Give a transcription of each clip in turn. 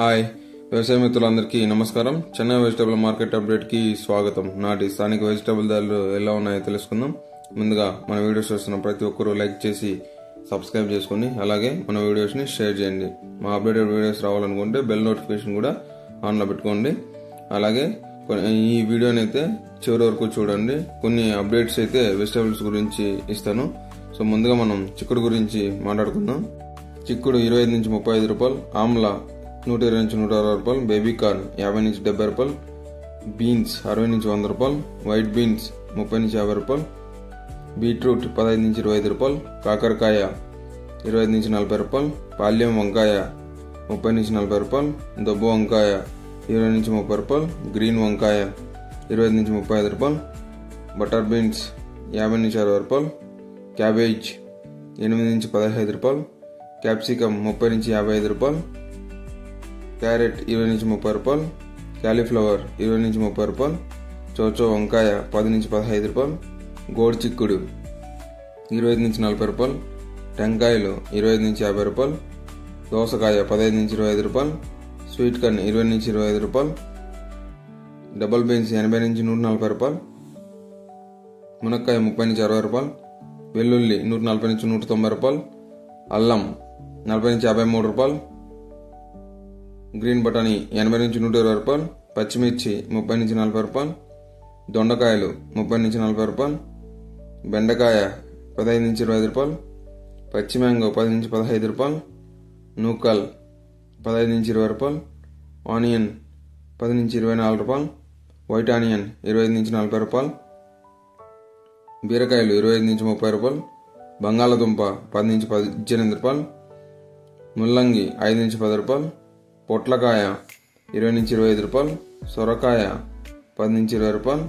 Hi వ్యవసాయ మిత్రులందరికీ నమస్కారం. చెన్నై వెజిటబుల్ మార్కెట్ అప్డేట్ కి స్వాగతం. నాటి స్థానిక వెజిటబుల్ ధరలు ఎలా ఉన్నాయో తెలుసుకుందాం. ముందుగా మన వీడియోస్ చూస్తున్న ప్రతి ఒక్కరూ లైక్ చేసి సబ్స్క్రైబ్ చేసుకుని అలాగే మన వీడియోస్ ని షేర్ చేయండి. మా అప్డేటెడ్ వీడియోస్ రావాలనుకుంటే బెల్ నోటిఫికేషన్ కూడా ఆన్ లో పెట్టుకోండి. అలాగే ఈ వీడియోని అయితే చివరి వరకు చూడండి. కొన్ని అప్డేట్స్ అయితే వెజిటబుల్స్ గురించి ఇస్తాను. సో ముందుగా మనం చిక్కుడు గురించి మాట్లాడుకుందాం. చిక్కుడు 25 నుంచి 35 రూపాయలు, ఆమ్లా 120 నుంచి 160 రూపాయలు, బేబీ కార్న్ 50 నుంచి 70 రూపాయలు, బీన్స్ 60 నుంచి 100 రూపాయలు, వైట్ బీన్స్ 30 నుంచి 50 రూపాయలు, బీట్రూట్ 15 నుంచి 25 రూపాయలు, కాకరకాయ 25 నుంచి 40 రూపాయలు, పాల్యం వంకాయ 30 నుంచి 40 రూపాయలు, దొబ్బు వంకాయ 20 నుంచి 30 రూపాయలు, గ్రీన్ వంకాయ 20 నుంచి 35 రూపాయలు, బటర్ బీన్స్ 50 నుంచి 60 రూపాయలు, క్యాబేజ్ 8 నుంచి 15 రూపాయలు, క్యాప్సికమ్ 30 నుంచి 55 రూపాయలు, క్యారెట్ 20 నుంచి 30 రూపాయలు, క్యాలీఫ్లవర్ 20 నుంచి 30 రూపాయలు, చోచో వంకాయ 10 నుంచి 15 రూపాయలు, గోడు చిక్కుడు 20 నుంచి 40 రూపాయలు, టెంకాయలు 20 నుంచి 50 రూపాయలు, దోసకాయ 15 నుంచి 25 రూపాయలు, స్వీట్ కార్న్ 20 నుంచి 25 రూపాయలు, డబల్ బీన్స్ 80 నుంచి 140 రూపాయలు, మునక్కాయ 30 నుంచి 60 రూపాయలు, వెల్లుల్లి 140 నుంచి 190 రూపాయలు, అల్లం 40 నుంచి 53 రూపాయలు, గ్రీన్ బఠానీ 80 నుంచి 120 రూపాయలు, పచ్చిమిర్చి 30 నుంచి 40 రూపాయలు, దొండకాయలు 30 నుంచి 40 రూపాయలు, బెండకాయ 15 నుంచి 25 రూపాయలు, పచ్చి మ్యాంగో 10 నుంచి 15 రూపాయలు, నూకల్ 15 నుంచి 20 రూపాయలు, ఆనియన్ 10 నుంచి 24 రూపాయలు, వైట్ ఆనియన్ 25 నుంచి 40 రూపాయలు, బీరకాయలు 25 నుంచి 30 రూపాయలు, బంగాళదుంప 10 నుంచి 18 రూపాయలు, ముల్లంగి 5 నుంచి 10 రూపాయలు, పొట్లకాయ 20 నుంచి 25 రూపాయలు, సొరకాయ 10 నుంచి 20 రూపాయలు,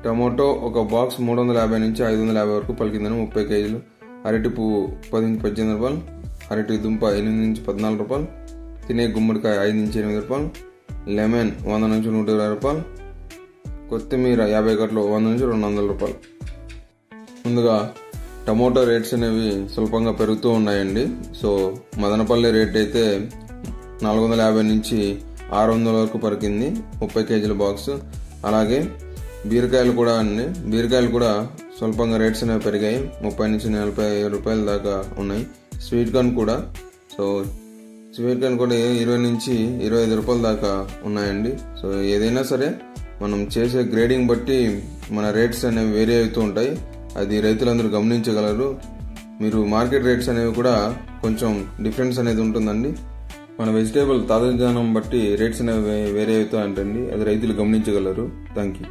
టమోటో ఒక బాక్స్ 350 నుంచి 550 వరకు పలికిందని 30 కేజీలు, అరటి పువ్వు 10 నుంచి 18 రూపాయలు, అరటి దుంప 8 నుంచి 14 రూపాయలు, తినే గుమ్మడికాయ 5 నుంచి 8 రూపాయలు, లెమన్ 100 నుంచి 120 రూపాయలు, కొత్తిమీర 50 కట్టలు 100 నుంచి 200 రూపాయలు. ముందుగా టమోటో రేట్స్ అనేవి స్వల్పంగా పెరుగుతూ ఉన్నాయండి. సో మదనపల్లి రేట్ అయితే 450 నుంచి 600 వరకు పలికింది 30 కేజీల బాక్స్. అలాగే బీరకాయలు కూడా స్వల్పంగా రేట్స్ అనేవి పెరిగాయి, 30 నుంచి 40 రూపాయల దాకా ఉన్నాయి. స్వీట్ కార్న్ కూడా 20 నుంచి 25 రూపాయల దాకా ఉన్నాయండి. సో ఏదైనా సరే మనం చేసే గ్రేడింగ్ బట్టి మన రేట్స్ అనేవి వేరీ అవుతూ ఉంటాయి. అది రైతులందరూ గమనించగలరు. మీరు మార్కెట్ రేట్స్ అనేవి కూడా కొంచెం డిఫరెన్స్ అనేది ఉంటుందండి. మన వెజిటేబుల్ తాజాదనం బట్టి రేట్స్ అనేవి వేరే అవుతాయంటండి. అది రైతులు గమనించగలరు. Thank you.